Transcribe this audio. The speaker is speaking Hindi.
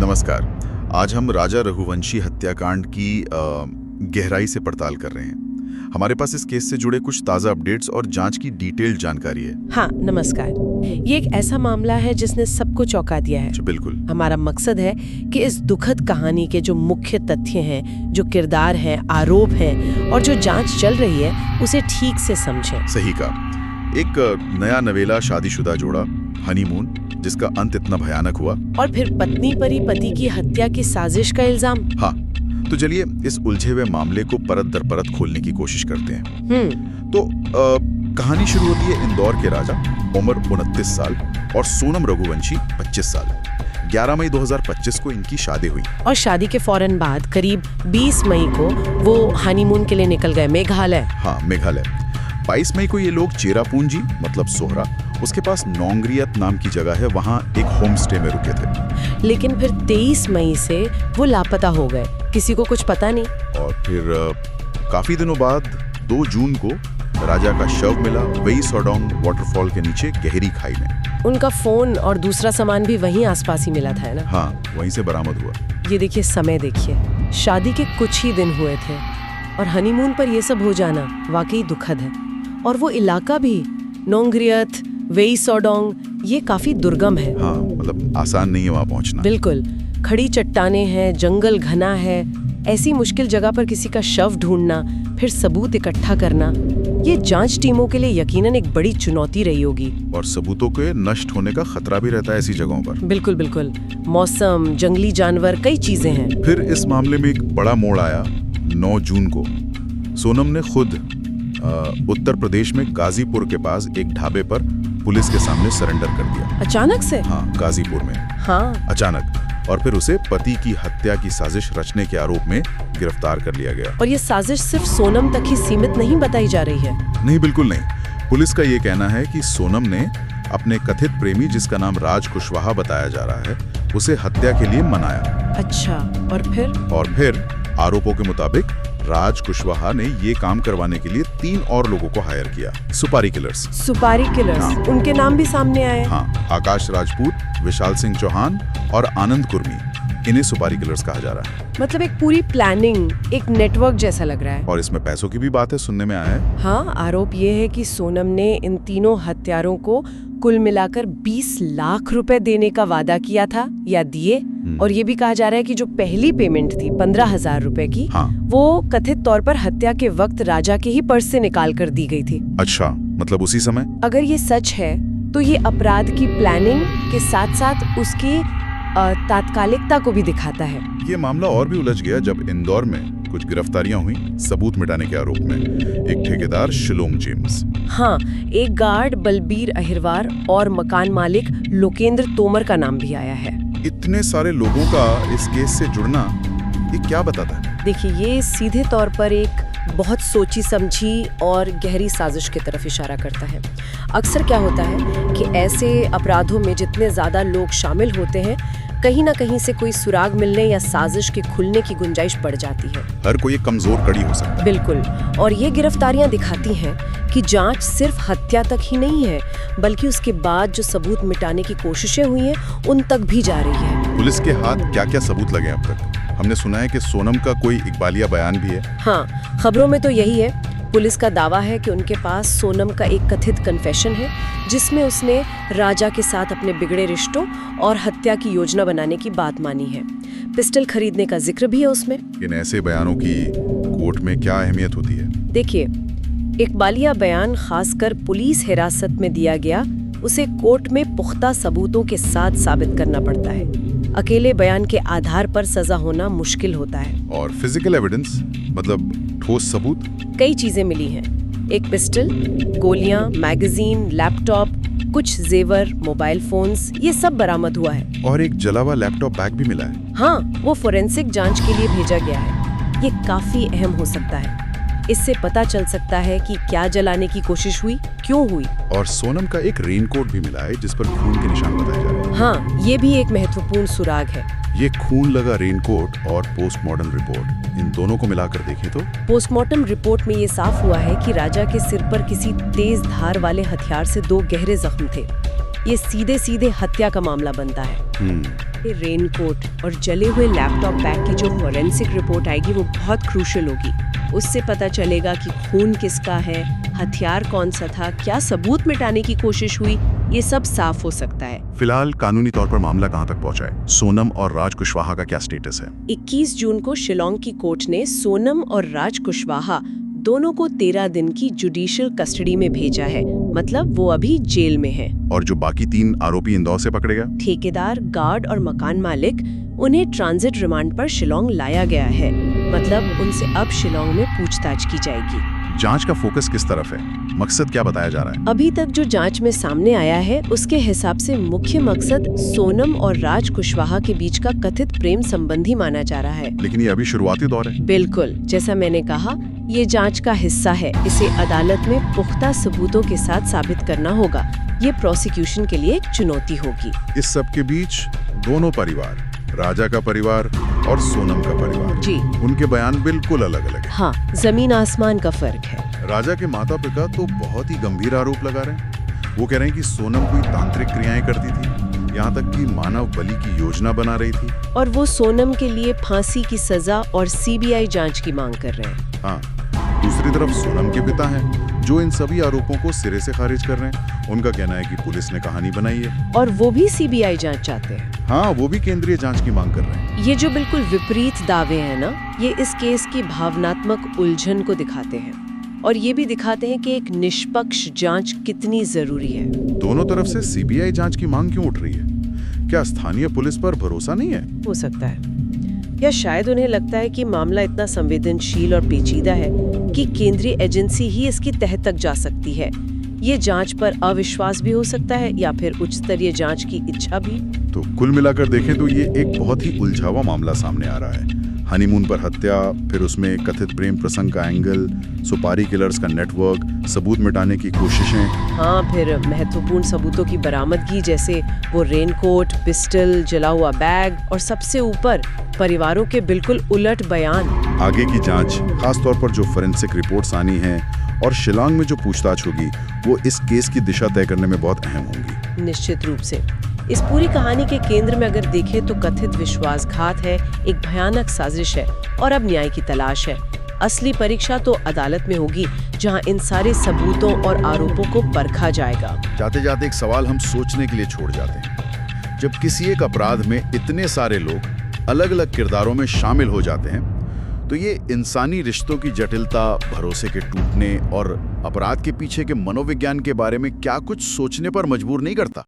नमस्कार। आज हम राजा रघुवंशी हत्याकांड की गहराई से पड़ताल कर रहे हैं। हमारे पास इस केस से जुड़े कुछ ताज़ा अपडेट्स और जांच की डिटेल्ड जानकारी है। हाँ, नमस्कार। ये एक ऐसा मामला है जिसने सबको चौंका दिया है। बिल्कुल। हमारा मकसद है कि इस दुखद कहानी के जो मुख्य तथ्य हैं, जो किरदार हैं, आरोप हैं और जो जांच चल रही है उसे ठीक से समझें। सही कहा। एक नया नवेला शादीशुदा जोड़ा, हनीमून, जिसका अंत इतना भयानक हुआ, और फिर पत्नी पर ही पति की हत्या की साजिश का इल्जाम। हाँ, तो चलिए इस उलझे हुए मामले को परत दर परत खोलने की कोशिश करते हैं। तो कहानी शुरू होती है इंदौर के राजा, उम्र 29 साल, और सोनम रघुवंशी 25 साल। 11 मई 2025 को इनकी शादी हुई। और शादी के फौरन बाद करीब 20 मई को वो हनीमून के लिए निकल गए मेघालय। हाँ, मेघालय। 22 मई को ये लोग चेरापूंजी मतलब सोहरा, उसके पास नोंगरियत नाम की जगह है, वहाँ एक होम स्टे में रुके थे। लेकिन फिर 23 मई से वो लापता हो गए, किसी को कुछ पता नहीं। और फिर काफी दिनों बाद 2 जून को राजा का शव मिला वेई सोडोंग वाटरफॉल के नीचे गहरी खाई में। उनका फोन और दूसरा सामान भी वहीं आसपास ही मिला था, है ना? हाँ, वहीं से बरामद हुआ। ये देखिए, समय देखिए, शादी के कुछ ही दिन हुए थे और हनीमून पर ये सब हो जाना वाकई दुखद है। और वो इलाका भी, नोंगरियत, वेई सोडोंग, ये काफी दुर्गम है। हाँ, मतलब आसान नहीं है वहाँ पहुँचना। बिल्कुल, खड़ी चट्टानें हैं, जंगल घना है। ऐसी मुश्किल जगह पर किसी का शव ढूंढना, फिर सबूत इकट्ठा करना, ये जांच टीमों के लिए यकीनन एक बड़ी चुनौती रही होगी। और सबूतों के नष्ट होने का खतरा भी रहता है ऐसी जगहों पर। बिल्कुल बिल्कुल। मौसम, जंगली जानवर, कई चीजें हैं। फिर इस मामले में एक बड़ा मोड़ आया 9 जून को। सोनम ने खुद उत्तर प्रदेश में गाजीपुर के पास एक ढाबे पर पुलिस के सामने सरेंडर कर दिया। अचानक से? हाँ, गाजीपुर में। हाँ, अचानक। और फिर उसे पति की हत्या की साजिश रचने के आरोप में गिरफ्तार कर लिया गया। और ये साजिश सिर्फ सोनम तक ही सीमित नहीं बताई जा रही है। नहीं, बिल्कुल नहीं। पुलिस का ये कहना है कि सोनम ने अपने कथित प्रेमी, जिसका नाम राज कुशवाहा बताया जा रहा है, उसे हत्या के लिए मनाया। अच्छा, और फिर आरोपों के मुताबिक राज कुशवाहा ने ये काम करवाने के लिए 3 और लोगों को हायर किया। सुपारी किलर्स। हाँ। उनके नाम भी सामने आए। हाँ, आकाश राजपूत, विशाल सिंह चौहान और आनंद कुर्मी, इन्हें सुपारी किलर्स कहा जा रहा है। मतलब एक पूरी प्लानिंग, एक नेटवर्क जैसा लग रहा है। और इसमें पैसों की भी बात है, सुनने में आया है। हाँ, आरोप ये है कि सोनम ने इन तीनों हत्यारों को कुल मिलाकर 20 लाख रुपए देने का वादा किया था या दिए। और ये भी कहा जा रहा है कि जो पहली पेमेंट थी 15,000 रुपए की, हाँ, वो कथित तौर पर हत्या के वक्त राजा के ही पर्स से निकाल कर दी गई थी। अच्छा, मतलब उसी समय? अगर ये सच है तो ये अपराध की प्लानिंग के साथ साथ उसकी तात्कालिकता को भी दिखाता है। ये मामला और भी उलझ गया जब इंदौर में कुछ गिरफ्तारियां हुई सबूत मिटाने के आरोप में। एक ठेकेदार शिलोंग जेम्स, हाँ, एक गार्ड बलबीर अहिरवार और मकान मालिक लोकेंद्र तोमर का नाम भी आया है। इतने सारे लोगों का इस केस से जुड़ना, ये क्या बताता है? देखिए, ये सीधे तौर पर एक बहुत सोची समझी और गहरी साजिश की तरफ इशारा करता है। अक्सर क्या होता है कि ऐसे अपराधों में जितने ज्यादा लोग शामिल होते हैं, कहीं ना कहीं से कोई सुराग मिलने या साजिश के खुलने की गुंजाइश बढ़ जाती है। हर कोई एक कमजोर कड़ी हो सकता है। बिल्कुल। और ये गिरफ्तारियां दिखाती हैं कि जांच सिर्फ हत्या तक ही नहीं है, बल्कि उसके बाद जो सबूत मिटाने की कोशिशें हुई हैं, उन तक भी जा रही है। पुलिस के हाथ क्या क्या सबूत लगे अब तक? हमने सुना है कि सोनम का कोई इकबालिया बयान भी है। हाँ, खबरों में तो यही है। पुलिस का दावा है कि उनके पास सोनम का एक कथित कन्फेशन है, जिसमें उसने राजा के साथ अपने बिगड़े रिश्तों और हत्या की योजना बनाने की बात मानी है। पिस्टल खरीदने का जिक्र भी है उसमें। इन ऐसे बयानों की कोर्ट में क्या अहमियत होती है? देखिए, इकबालिया बयान खासकर पुलिस हिरासत में दिया गया, उसे कोर्ट में पुख्ता सबूतों के साथ साबित करना पड़ता है। अकेले बयान के आधार पर सजा होना मुश्किल होता है। और फिजिकल एविडेंस, मतलब ठोस सबूत? कई चीजें मिली हैं। एक पिस्टल, गोलियां, मैगजीन, लैपटॉप, कुछ जेवर, मोबाइल फोन्स, ये सब बरामद हुआ है। और एक जला हुआ लैपटॉप बैग भी मिला है। हाँ, वो फोरेंसिक जांच के लिए भेजा गया है। ये काफी अहम हो सकता है। इससे पता चल सकता है कि क्या जलाने की कोशिश हुई, क्यों हुई। और सोनम का एक रेनकोट भी मिला है जिस पर खून के निशान बताए जा रहे हैं। हाँ, ये भी एक महत्वपूर्ण सुराग है। ये खून लगा रेनकोट और पोस्टमार्टम रिपोर्ट, इन दोनों को मिलाकर देखें तो पोस्टमार्टम रिपोर्ट में ये साफ हुआ है कि राजा के सिर पर किसी तेज धार वाले हथियार से 2 गहरे जख्म थे। ये सीधे सीधे हत्या का मामला बनता है। ये रेनकोट और जले हुए लैपटॉप बैग की जो फोरेंसिक रिपोर्ट आएगी वो बहुत क्रूशियल होगी। उससे पता चलेगा कि खून किसका है, हथियार कौन सा था, क्या सबूत मिटाने की कोशिश हुई, ये सब साफ हो सकता है। फिलहाल कानूनी तौर पर मामला कहां तक पहुंचा है? सोनम और राज कुशवाहा का क्या स्टेटस है? 21 जून को शिलोंग की कोर्ट ने सोनम और राज कुशवाहा दोनों को 13 दिन की जुडिशियल कस्टडी में भेजा है। मतलब वो अभी जेल में हैं। और जो बाकी 3 आरोपी इंदौर से पकड़े गए? ठेकेदार, गार्ड और मकान मालिक, उन्हें ट्रांजिट रिमांड पर शिलोंग लाया गया है। मतलब उनसे अब शिलोंग में पूछताछ की जाएगी। जांच का फोकस किस तरफ है? मकसद क्या बताया जा रहा है? अभी तक जो जांच में सामने आया है उसके हिसाब से मुख्य मकसद सोनम और राज कुशवाहा के बीच का कथित प्रेम संबंधी माना जा रहा है। लेकिन ये अभी शुरुआती दौर है। बिल्कुल, जैसा मैंने कहा, ये जांच का हिस्सा है। इसे अदालत में पुख्ता सबूतों के साथ साबित करना होगा। ये प्रोसिक्यूशन के लिए एक चुनौती होगी। इस सब के बीच दोनों परिवार, राजा का परिवार और सोनम का परिवार, जी, उनके बयान बिल्कुल अलग अलग है। हाँ, जमीन आसमान का फर्क है। राजा के माता पिता तो बहुत ही गंभीर आरोप लगा रहे हैं। वो कह रहे हैं कि सोनम कोई तांत्रिक क्रियाएं करती थी, यहाँ तक कि मानव बलि की योजना बना रही थी। और वो सोनम के लिए फांसी की सजा और सीबीआई जांच की मांग कर रहे हैं। हाँ, दूसरी तरफ सोनम के पिता हैं जो इन सभी आरोपों को सिरे से खारिज कर रहे हैं। उनका कहना है कि पुलिस ने कहानी बनाई है और वो भी सीबीआई जांच चाहते हैं। हाँ, वो भी केंद्रीय जांच की मांग कर रहे हैं। ये जो बिल्कुल विपरीत दावे हैं ना, ये इस केस की भावनात्मक उलझन को दिखाते हैं और ये भी दिखाते हैं कि एक निष्पक्ष जांच कितनी जरूरी है। दोनों तरफ से सीबीआई जांच की मांग क्यों उठ रही है? क्या स्थानीय पुलिस पर भरोसा नहीं है? हो सकता है, या शायद उन्हें लगता है कि मामला इतना संवेदनशील और पेचीदा है कि केंद्रीय एजेंसी ही इसकी तह तक जा सकती है। ये जांच पर अविश्वास भी हो सकता है या फिर उच्च स्तरीय जांच की इच्छा भी। तो कुल मिलाकर देखें तो ये एक बहुत ही उलझा हुआ मामला सामने आ रहा है। हनीमून पर हत्या, फिर उसमें कथित प्रेम प्रसंग का एंगल, सुपारी किलर्स का नेटवर्क, सबूत मिटाने की कोशिशें। हाँ, फिर महत्वपूर्ण सबूतों की बरामदगी, जैसे वो रेनकोट, पिस्टल, जला हुआ बैग और सबसे ऊपर परिवारों के बिल्कुल उलट बयान। आगे की जांच, खासतौर पर जो फोरेंसिक रिपोर्ट्स आनी हैं और शिलांग में जो पूछताछ होगी, वो इस केस की दिशा तय करने में बहुत अहम होंगी। निश्चित रूप से। इस पूरी कहानी के केंद्र में अगर देखें तो कथित विश्वासघात है, एक भयानक साजिश है और अब न्याय की तलाश है। असली परीक्षा तो अदालत में होगी, जहां इन सारे सबूतों और आरोपों को परखा जाएगा। जाते जाते एक सवाल हम सोचने के लिए छोड़ जाते हैं। जब किसी एक अपराध में इतने सारे लोग अलग अलग किरदारों में शामिल हो जाते हैं, तो ये इंसानी रिश्तों की जटिलता, भरोसे के टूटने और अपराध के पीछे के मनोविज्ञान के बारे में क्या कुछ सोचने पर मजबूर नहीं करता?